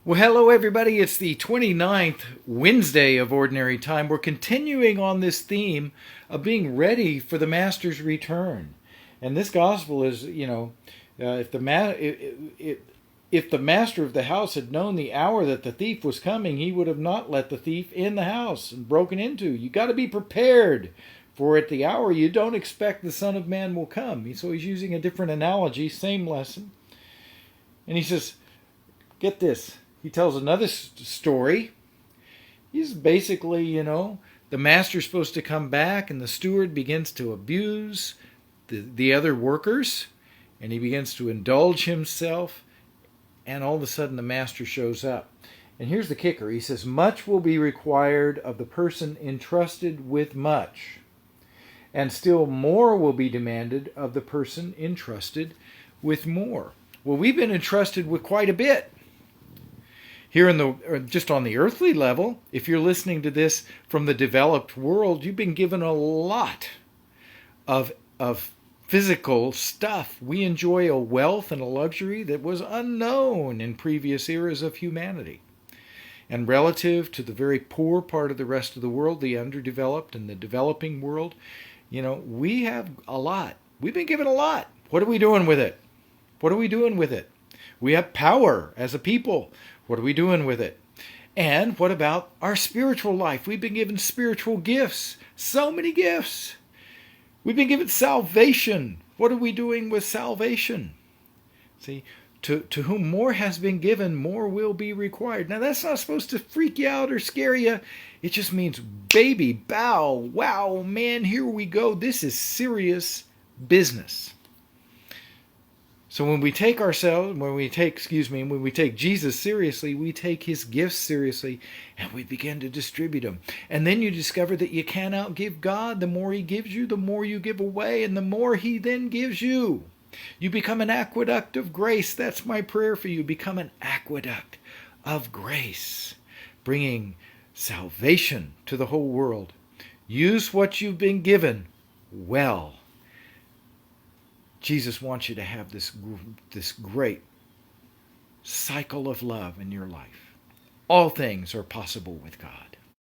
Well, hello, everybody. It's the 29th Wednesday of Ordinary Time. We're continuing on this theme of being ready for the Master's return. And this gospel is, if the master of the house had known the hour that the thief was coming, he would have not let the thief in the house and broken into. You got to be prepared, for at the hour you don't expect the Son of Man will come. So he's using a different analogy, same lesson. And he says, get this. He tells another story. He's basically, the master's supposed to come back, and the steward begins to abuse the other workers, and he begins to indulge himself, and all of a sudden the master shows up. And here's the kicker. He says, much will be required of the person entrusted with much, and still more will be demanded of the person entrusted with more. Well, we've been entrusted with quite a bit. Here just on the earthly level, if you're listening to this from the developed world, you've been given a lot of physical stuff. We enjoy a wealth and a luxury that was unknown in previous eras of humanity. And relative to the very poor part of the rest of the world, the underdeveloped and the developing world, we have a lot. We've been given a lot. What are we doing with it? What are we doing with it? We have power as a people. What are we doing with it? And what about our spiritual life? We've been given spiritual gifts. So many gifts. We've been given salvation. What are we doing with salvation? See, to whom more has been given, more will be required. Now, that's not supposed to freak you out or scare you. It just means, baby, bow, wow, man, here we go. This is serious business. So when we take Jesus seriously, we take his gifts seriously, and we begin to distribute them. And then you discover that you can't outgive God. The more he gives you, the more you give away, and the more he then gives you. You become an aqueduct of grace. That's my prayer for you. Become an aqueduct of grace, bringing salvation to the whole world. Use what you've been given well. Jesus wants you to have this great cycle of love in your life. All things are possible with God.